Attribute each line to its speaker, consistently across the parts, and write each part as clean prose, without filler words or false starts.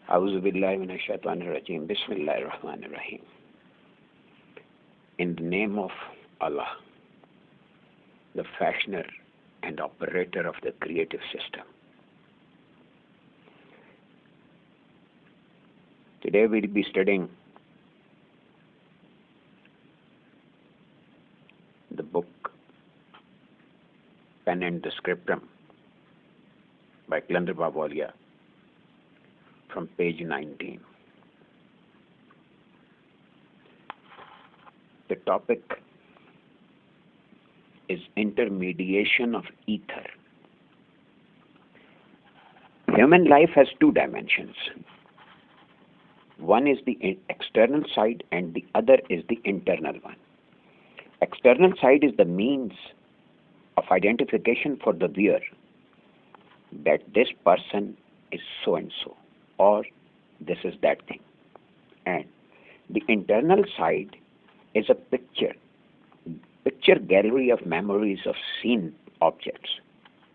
Speaker 1: A'udhu billahi minash shaitanir rajim. Bismillahir rahmanir rahim. In the name of Allah, the fashioner and operator of the creative system. Today we'll be studying the book Pen and Scriptrum by Qalandar Baba Auliya from page 19. The topic is intermediation of ether. Human life has two dimensions. One is the external side and the other is the internal one. External side is the means of identification for the viewer that this person is so and so, or this is that thing. And the internal side is a picture gallery of memories of seen objects.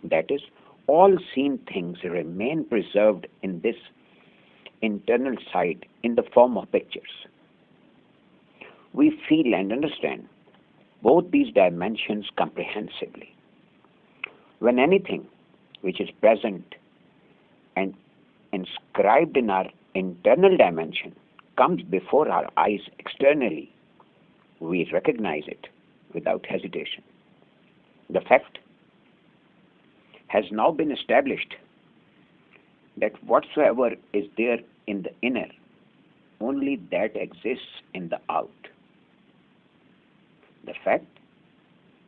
Speaker 1: That is, all seen things remain preserved in this internal side in the form of pictures. We feel and understand both these dimensions comprehensively. When anything which is present and inscribed in our internal dimension comes before our eyes externally, we recognize it without hesitation. The fact has now been established that whatsoever is there in the inner, only that exists in the out. The fact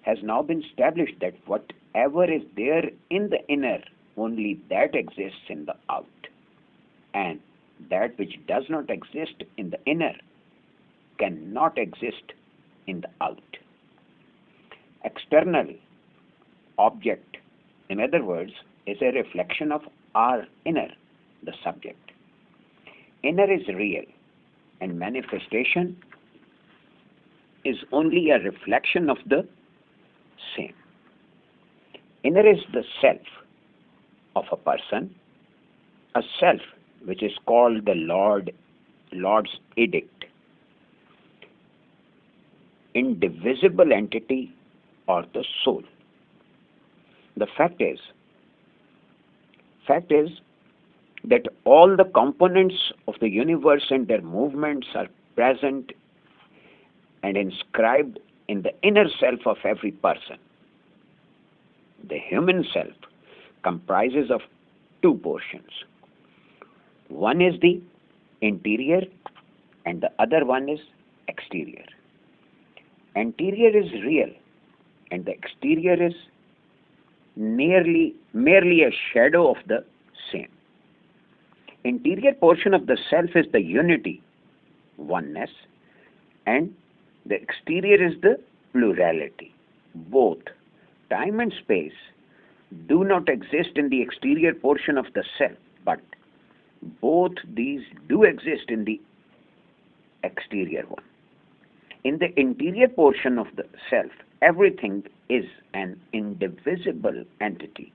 Speaker 1: has now been established that whatever is there in the inner, only that exists in the out. And that which does not exist in the inner cannot exist in the out. External object, in other words, is a reflection of our inner, the subject. Inner is real, and manifestation is only a reflection of the same. Inner is the self of a person, a self which is called the Lord's edict, indivisible entity or the soul. The fact is that all the components of the universe and their movements are present and inscribed in the inner self of every person. The human self comprises of two portions. One is the interior and the other one is exterior. Interior is real and the exterior is merely a shadow of the same. Interior portion of the self is the unity, oneness, and the exterior is the plurality. Both time and space do not exist in the exterior portion of the self, but both these do exist in the exterior one. In the interior portion of the self, everything is an indivisible entity.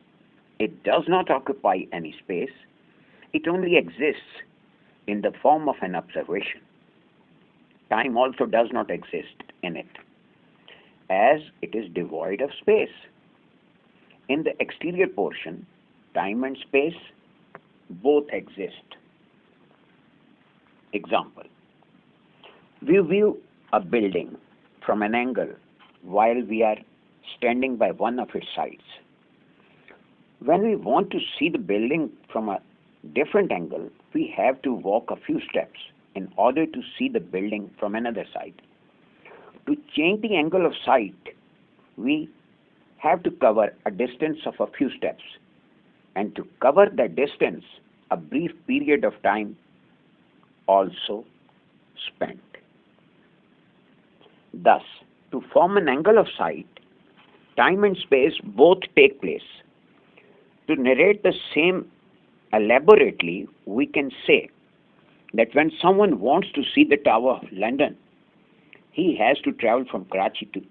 Speaker 1: It does not occupy any space. It only exists in the form of an observation. Time also does not exist in it, as it is devoid of space. In the exterior portion, time and space both exist. Example: we view a building from an angle while we are standing by one of its sides. When we want to see the building from a different angle, we have to walk a few steps in order to see the building from another side. To change the angle of sight, we have to cover a distance of a few steps, and to cover that distance, a brief period of time also spent. Thus, to form an angle of sight, time and space both take place. To narrate the same elaborately, we can say that when someone wants to see the Tower of London, he has to travel from Karachi to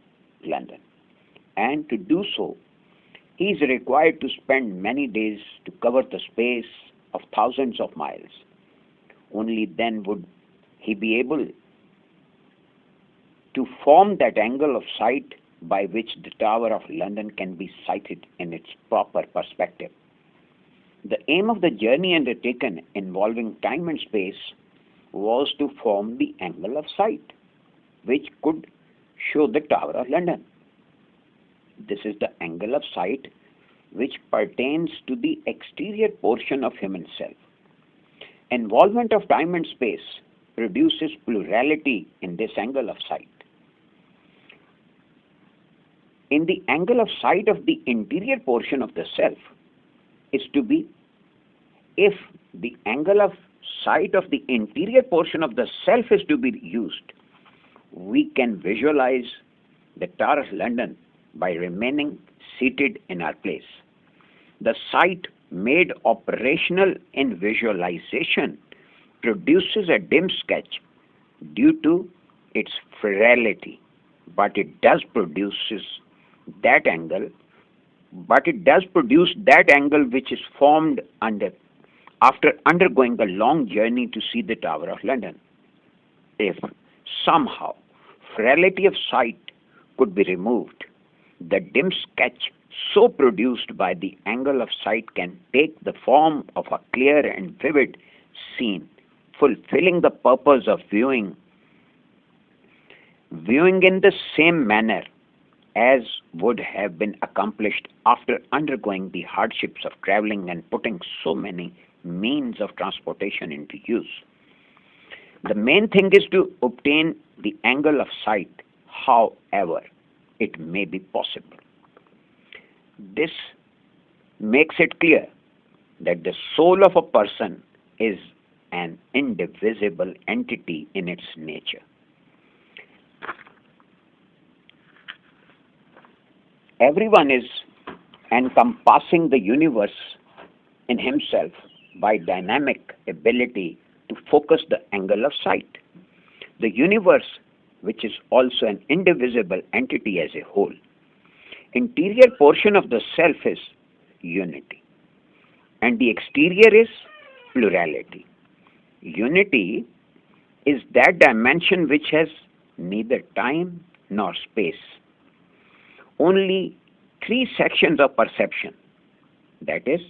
Speaker 1: London. And to do so, he is required to spend many days to cover the space of thousands of miles. only then would he be able to form that angle of sight by which the Tower of London can be sighted in its proper perspective. The aim of the journey undertaken involving time and space was to form the angle of sight which could show the Tower of London. This is the angle of sight which pertains to the exterior portion of human self. Involvement of time and space produces plurality in this angle of sight. In the angle of sight of the interior portion of the self is to be, if the angle of sight of the interior portion of the self is to be used, we can visualize the Tower of London by remaining seated in our place. The sight made operational in visualization produces a dim sketch due to its frailty, but it does produce that angle which is formed after undergoing a long journey to see the Tower of London. If somehow frailty of sight could be removed, the dim sketch so produced by the angle of sight can take the form of a clear and vivid scene, fulfilling the purpose of viewing in the same manner as would have been accomplished after undergoing the hardships of traveling and putting so many means of transportation into use. The main thing is to obtain the angle of sight, however it may be possible. This makes it clear that the soul of a person is an indivisible entity in its nature. Everyone is encompassing the universe in himself by dynamic ability to focus the angle of sight. The universe, which is also an indivisible entity as a whole. Interior portion of the self is unity, and the exterior is plurality. Unity is that dimension which has neither time nor space. Only three sections of perception, that is,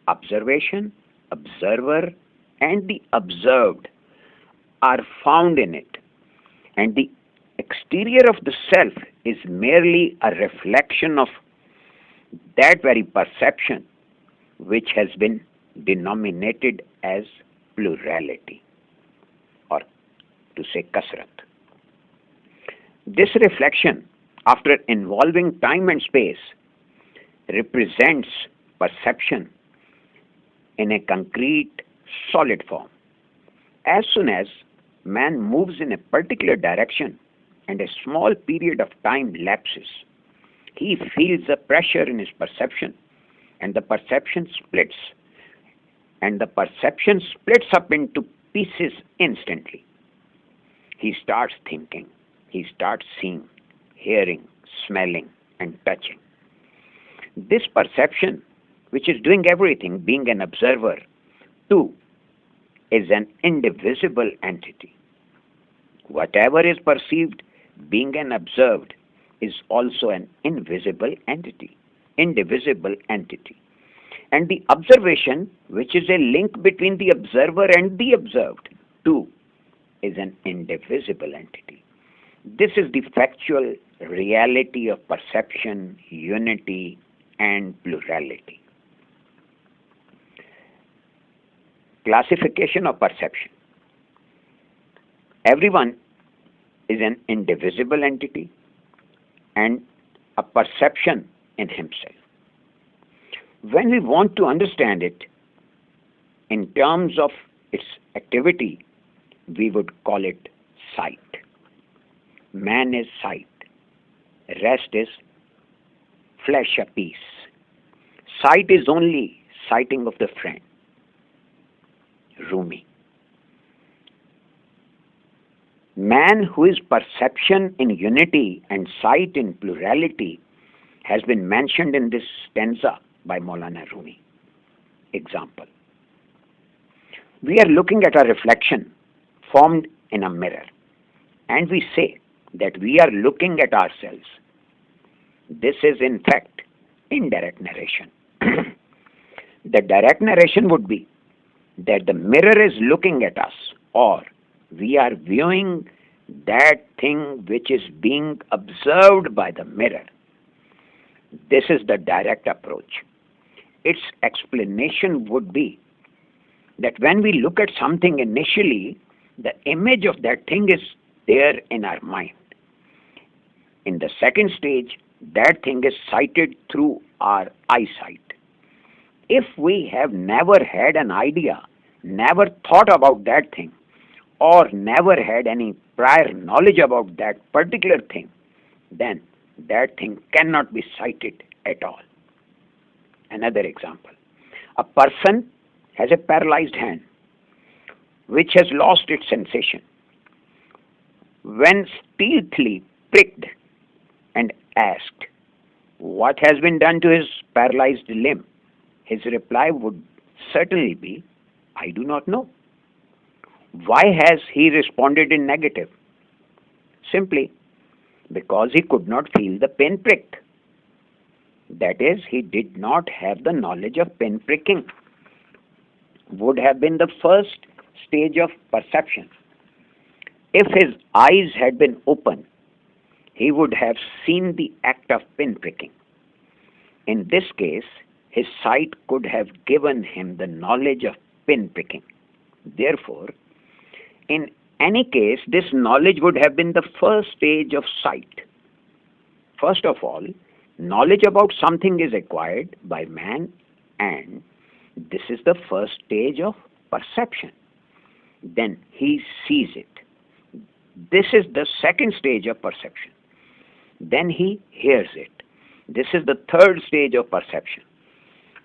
Speaker 1: observation, observer, and the observed, are found in it, and the exterior of the self is merely a reflection of that very perception which has been denominated as plurality, or to say kasrat. This reflection, after involving time and space, represents perception in a concrete, solid form. As soon as man moves in a particular direction and a small period of time lapses, he feels a pressure in his perception, and the perception splits. And the perception splits up into pieces instantly. He starts thinking, he starts seeing, hearing, smelling, and touching. This perception, which is doing everything, being an observer, too, is an indivisible entity. Whatever is perceived, being an observed, is also an indivisible entity. And the observation, which is a link between the observer and the observed, too, is an indivisible entity. This is the factual reality of perception, unity, and plurality. Classification of perception. Everyone is an indivisible entity and a perception in himself. When we want to understand it in terms of its activity, we would call it sight. Man is sight. Rest is flesh apiece. Sight is only sighting of the friend. Rumi. Man who is perception in unity and sight in plurality has been mentioned in this stanza by Maulana Rumi. Example. We are looking at a reflection formed in a mirror, and we say that we are looking at ourselves. This is, in fact, indirect narration. The direct narration would be that the mirror is looking at us, or we are viewing that thing which is being observed by the mirror. This is the direct approach. Its explanation would be that when we look at something initially, the image of that thing is there in our mind. In the second stage, that thing is sighted through our eyesight. If we have never had an idea, never thought about that thing, or never had any prior knowledge about that particular thing, then that thing cannot be sighted at all. Another example. A person has a paralyzed hand which has lost its sensation. When stealthily pricked and asked what has been done to his paralyzed limb, his reply would certainly be, I do not know. Why has he responded in negative? Simply because he could not feel the pin pricked. That is, he did not have the knowledge of pin pricking. Would have been the first stage of perception. If his eyes had been open, he would have seen the act of pin pricking. In this case, his sight could have given him the knowledge of pin pricking. Therefore, in any case, this knowledge would have been the first stage of sight. First of all, knowledge about something is acquired by man, and this is the first stage of perception. Then he sees it. This is the second stage of perception. Then he hears it. This is the third stage of perception.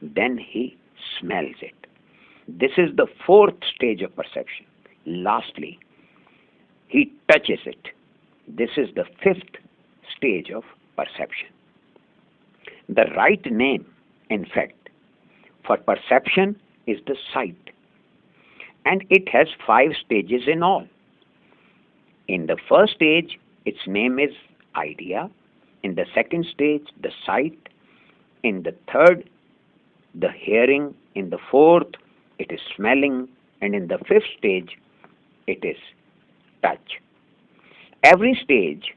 Speaker 1: Then he smells it. This is the fourth stage of perception. Lastly, he touches it. This is the fifth stage of perception. The right name, in fact, for perception is the sight, and it has 5 stages in all. In the first stage, its name is idea. In the second stage, the sight. In the third, the hearing. In the fourth, it is smelling. And in the fifth stage, it is touch. Every stage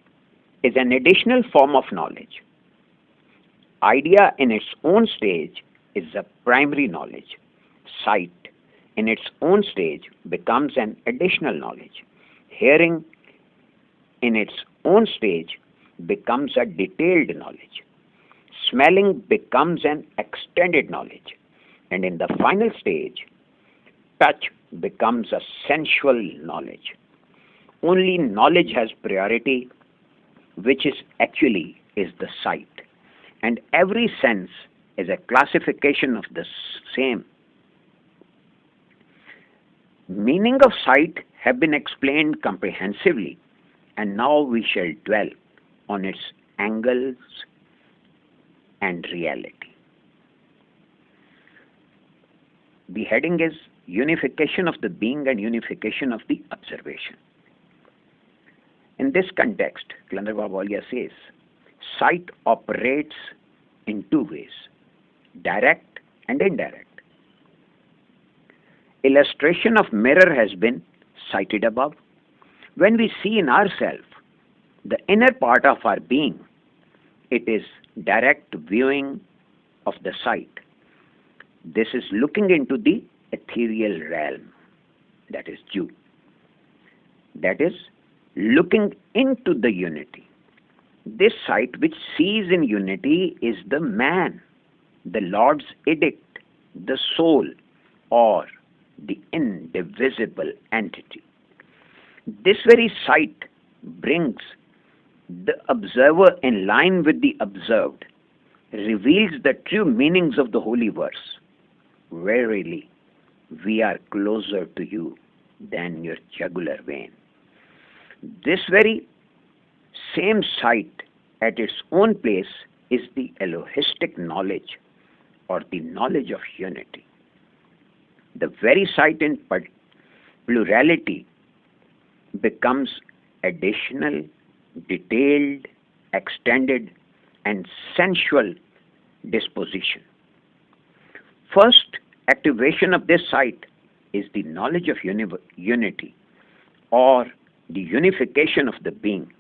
Speaker 1: is an additional form of knowledge. Idea in its own stage is a primary knowledge. Sight in its own stage becomes an additional knowledge. Hearing in its own stage becomes a detailed knowledge. Smelling becomes an extended knowledge. And in the final stage, touch becomes a sensual knowledge. Only knowledge has priority, which is actually the sight. And every sense is a classification of the same. Meaning of sight have been explained comprehensively, and now we shall dwell on its angles and reality. The heading is Unification of the Being and Unification of the Observation. In this context, Qalandar Baba Auliya says, sight operates in 2 ways, direct and indirect. Illustration of mirror has been cited above. When we see in ourselves the inner part of our being, it is direct viewing of the sight. This is looking into the ethereal realm, that is Jew. That is looking into the unity. This sight which sees in unity is the man, the Lord's edict, the soul, or the indivisible entity. This very sight brings the observer in line with the observed, reveals the true meanings of the holy verse. Verily, we are closer to you than your jugular vein. This very same sight at its own place is the Elohistic knowledge, or the knowledge of unity. The very sight in plurality becomes additional, detailed, extended, and sensual disposition. First activation of this sight is the knowledge of unity, or the unification of the being.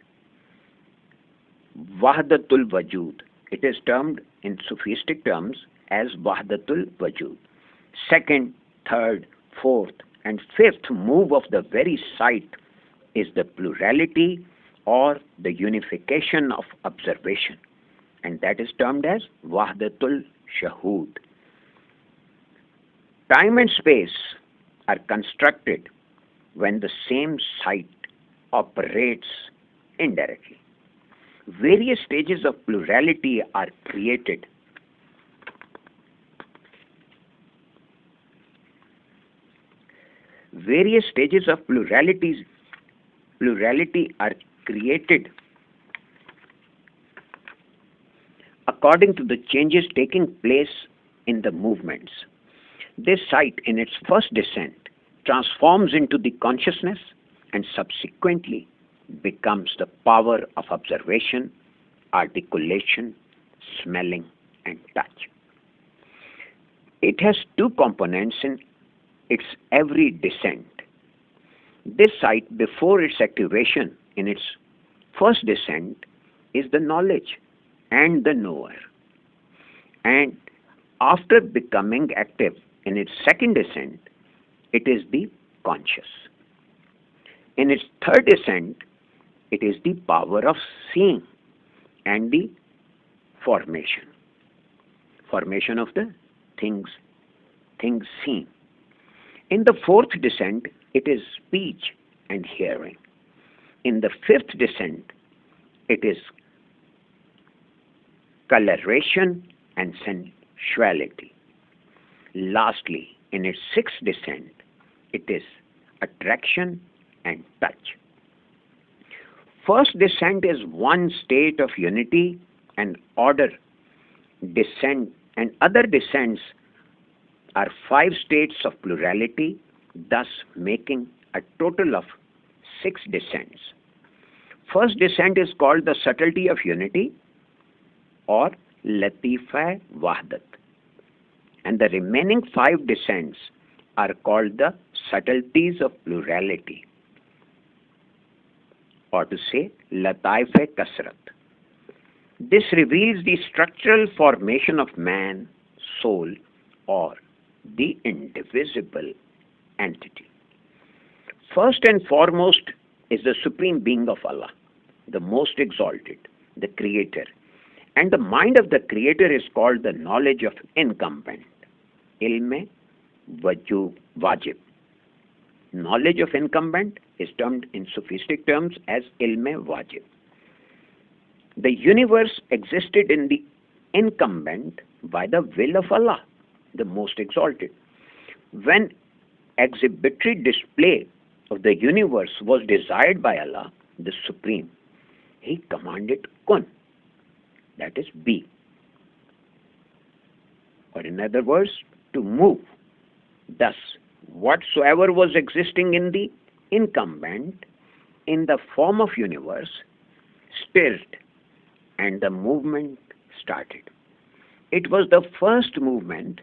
Speaker 1: Wahdatul Wajud. It is termed in Sufistic terms as Wahdatul Wajud. Second, third, fourth, and fifth move of the very sight is the plurality or the unification of observation, and that is termed as Wahdatul Shahud. Time and space are constructed when the same sight operates indirectly. Various stages of plurality are created. Various stages of plurality are created according to the changes taking place in the movements. This sight, in its first descent, transforms into the consciousness and subsequently becomes the power of observation, articulation, smelling, and touch. It has two components in its every descent. This sight, before its activation in its first descent, is the knowledge and the knower. And after becoming active in its second descent, it is the conscious. In its third descent, it is the power of seeing and the formation of the things seen. In the fourth descent, it is speech and hearing. In the fifth descent, it is coloration and sensuality. Lastly, in its sixth descent, it is attraction and touch. First descent is one state of unity and order. Descent and other descents are 5 states of plurality, thus making a total of 6 descents. First descent is called the subtlety of unity, or Latifa Wahdat, and the remaining 5 descents are called the subtleties of plurality, or to say Lataif-e Kasrat. This reveals the structural formation of man, soul, or the indivisible entity. First and foremost is the Supreme Being of Allah, the Most Exalted, the Creator. And the mind of the Creator is called the knowledge of incumbent, ilm wajib. Knowledge of incumbent is termed in Sufistic terms as ilm wajib. The universe existed in the incumbent by the will of Allah, the Most Exalted. When exhibitory display of the universe was desired by Allah, the Supreme, He commanded kun, that is be, or in other words, to move. Thus, whatsoever was existing in the incumbent in the form of universe stirred, and the movement started. It was the first movement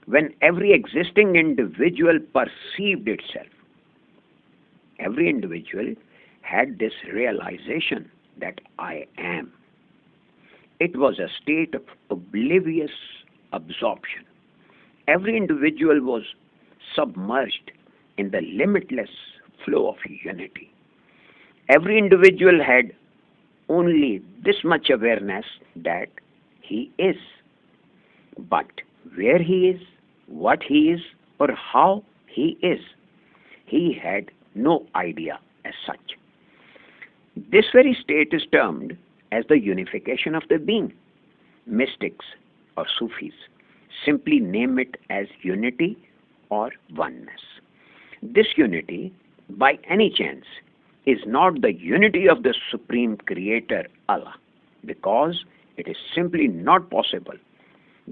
Speaker 1: when every existing individual perceived itself. Every individual had this realization that I am. It was a state of oblivious absorption. Every individual was submerged in the limitless flow of unity. Every individual had only this much awareness that he is. But where he is, what he is, or how he is, he had no idea as such. This very state is termed as the unification of the being. Mystics or Sufis simply name it as unity or oneness. This unity, by any chance, is not the unity of the Supreme Creator, Allah, because it is simply not possible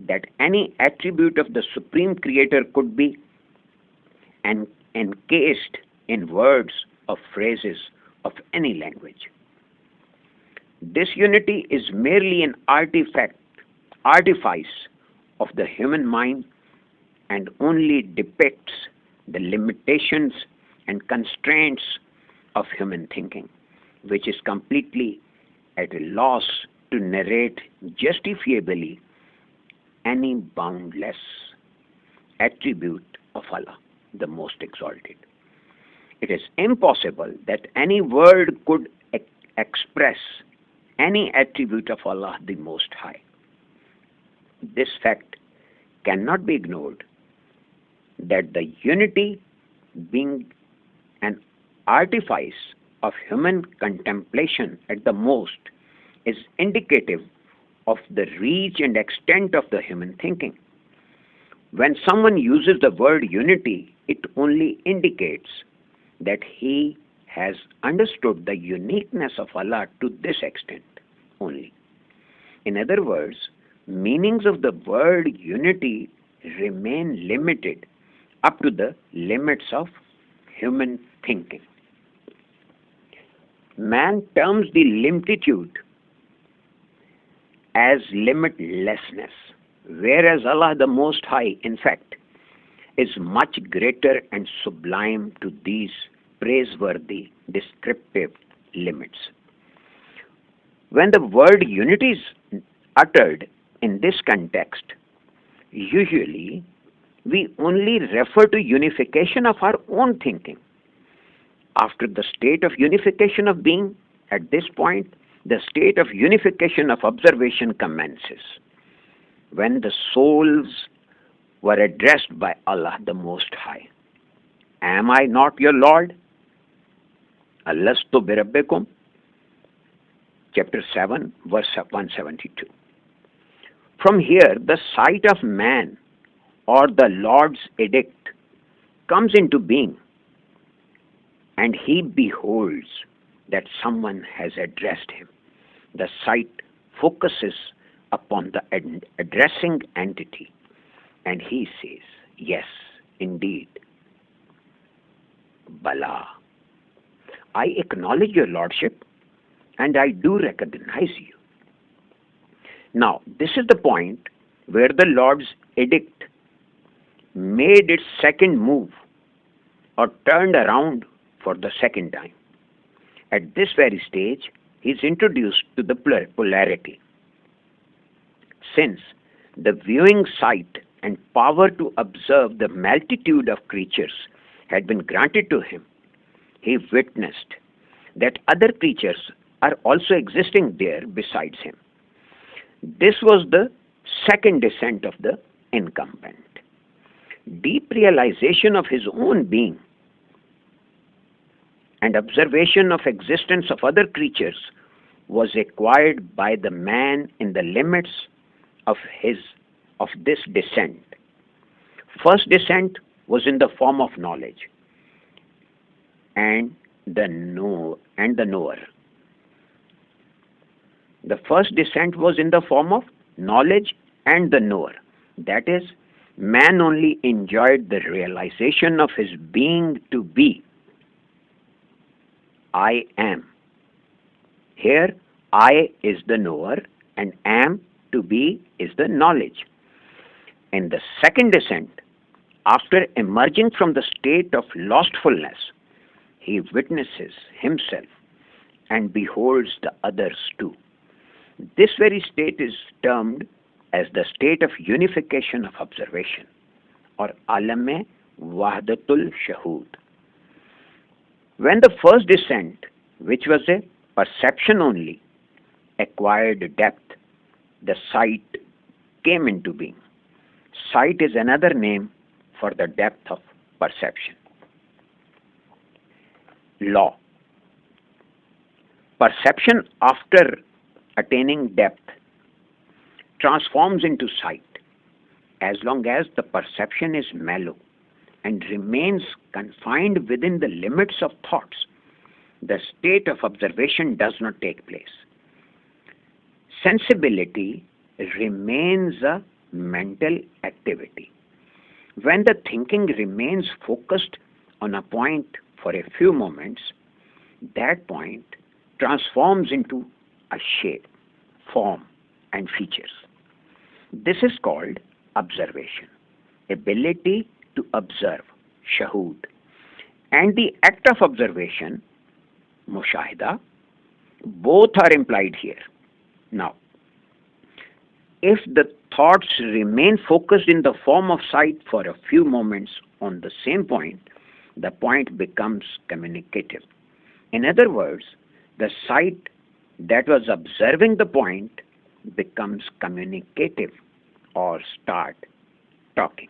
Speaker 1: that any attribute of the Supreme Creator could be and encased in words or phrases of any language. This unity is merely an artifice of the human mind and only depicts the limitations and constraints of human thinking, which is completely at a loss to narrate justifiably any boundless attribute of Allah, the Most Exalted. It is impossible that any word could express any attribute of Allah, the Most High. This fact cannot be ignored, that the unity, being an artifice of human contemplation at the most, is indicative of the reach and extent of the human thinking. When someone uses the word unity, it only indicates that he has understood the uniqueness of Allah to this extent only. In other words, meanings of the word unity remain limited up to the limits of human thinking. Man terms the limititude as limitlessness, whereas Allah the Most High, in fact, is much greater and sublime to these praiseworthy descriptive limits. When the word unity is uttered in this context, usually we only refer to unification of our own thinking. After the state of unification of being, at this point, the state of unification of observation commences, when the souls were addressed by Allah the Most High. Am I not your Lord? Alastu birabbikum? Chapter 7, verse 172. From here, the sight of man or the Lord's edict comes into being, and he beholds that someone has addressed him. The sight focuses upon the addressing entity, and he says, yes, indeed, Bala, I acknowledge your Lordship, and I do recognize you. Now, this is the point where the Lord's edict made its second move, or turned around for the second time. At this very stage, he is introduced to the polarity. Since the viewing sight and power to observe the multitude of creatures had been granted to him, he witnessed that other creatures are also existing there besides him. This was the second descent of the incumbent. Deep realization of his own being and observation of existence of other creatures was acquired by the man in the limits of this descent. First descent was in the form of knowledge and the knower. The first descent was in the form of knowledge and the knower. That is, man only enjoyed the realization of his being to be. I am. Here, I is the knower and am to be is the knowledge. In the second descent, after emerging from the state of lostfulness, he witnesses himself and beholds the others too. This very state is termed as the state of unification of observation, or alam wahdatul shahood. When the first descent, which was a perception only, acquired depth, the sight came into being. Sight is another name for the depth of perception. Law. Perception, after attaining depth, transforms into sight, as long as the perception is mellow and remains confined within the limits of thoughts. The state of observation does not take place. Sensibility remains a mental activity. When the thinking remains focused on a point for a few moments, that point transforms into a shape, form, and features. This is called observation, ability to observe, shahood, and the act of observation, mushahida, both are implied here. Now, if the thoughts remain focused in the form of sight for a few moments on the same point, the point becomes communicative. In other words, the sight that was observing the point becomes communicative or start talking.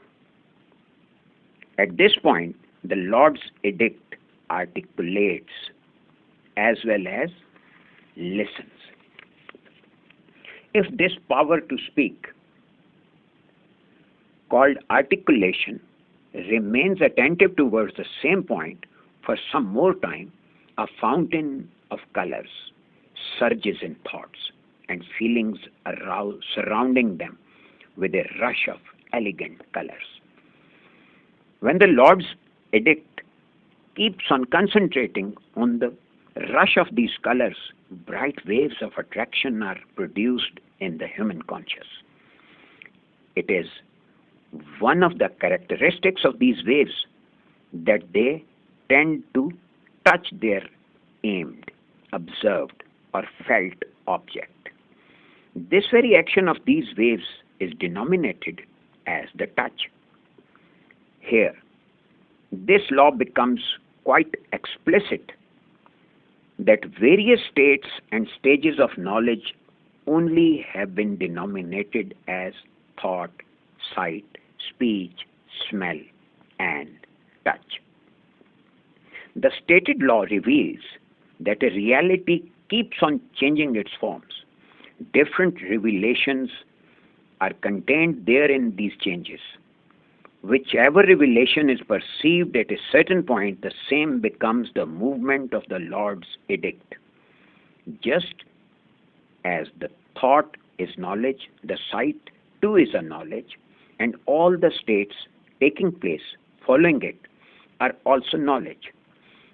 Speaker 1: At this point, the Lord's edict articulates as well as listens. If this power to speak, called articulation, remains attentive towards the same point for some more time, a fountain of colors surges in thoughts and feelings surrounding them with a rush of elegant colors. When the Lord's edict keeps on concentrating on the rush of these colors, bright waves of attraction are produced in the human conscious. It is one of the characteristics of these waves that they tend to touch their aimed, observed, or felt object. This very action of these waves is denominated as the touch. Here, this law becomes quite explicit that various states and stages of knowledge only have been denominated as thought, sight, speech, smell, and touch. The stated law reveals that a reality keeps on changing its forms. Different revelations are contained there in these changes. Whichever revelation is perceived at a certain point, the same becomes the movement of the Lord's edict. Just as the thought is knowledge, the sight too is a knowledge, and all the states taking place following it are also knowledge.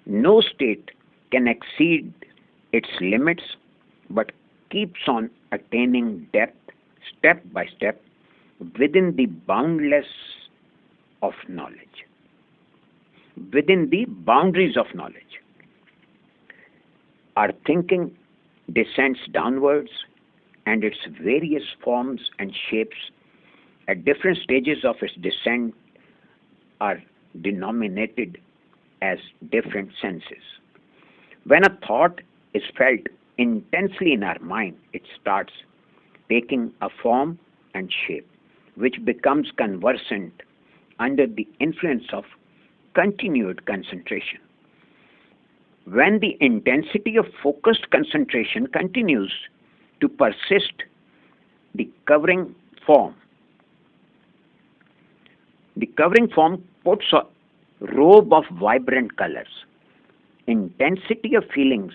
Speaker 1: No state can exceed its limits but keeps on attaining depth step by step within the boundless of knowledge, within the boundaries of knowledge. Our thinking descends downwards, and its various forms and shapes at different stages of its descent are denominated as different senses. When a thought is felt intensely in our mind, it starts taking a form and shape, which becomes conversant under the influence of continued concentration. When the intensity of focused concentration continues to persist, the covering form puts a robe of vibrant colors. Intensity of feelings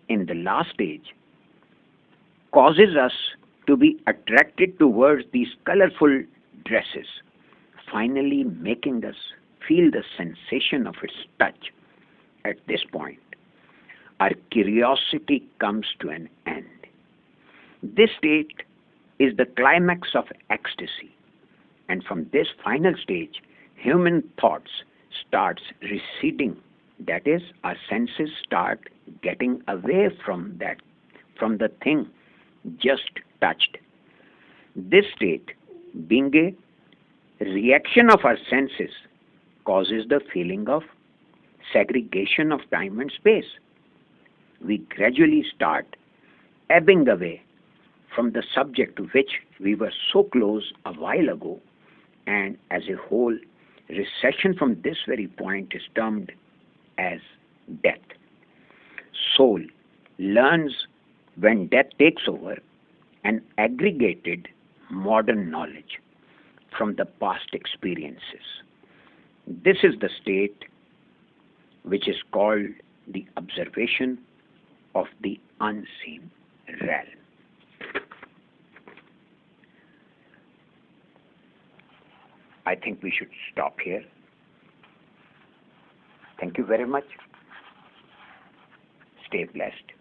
Speaker 1: in the last stage causes us to be attracted towards these colorful dresses, finally making us feel the sensation of its touch. At this point, our curiosity comes to an end. This state is the climax of ecstasy, and from this final stage, human thoughts starts receding. That is, our senses start getting away from the thing just touched. This state, being a reaction of our senses, causes the feeling of segregation of time and space. We gradually start ebbing away from the subject to which we were so close a while ago, and as a whole, recession from this very point is termed as death. Soul learns, when death takes over, an aggregated modern knowledge from the past experiences. This is the state which is called the observation of the unseen realm. I think we should stop here. Thank you very much. Stay blessed.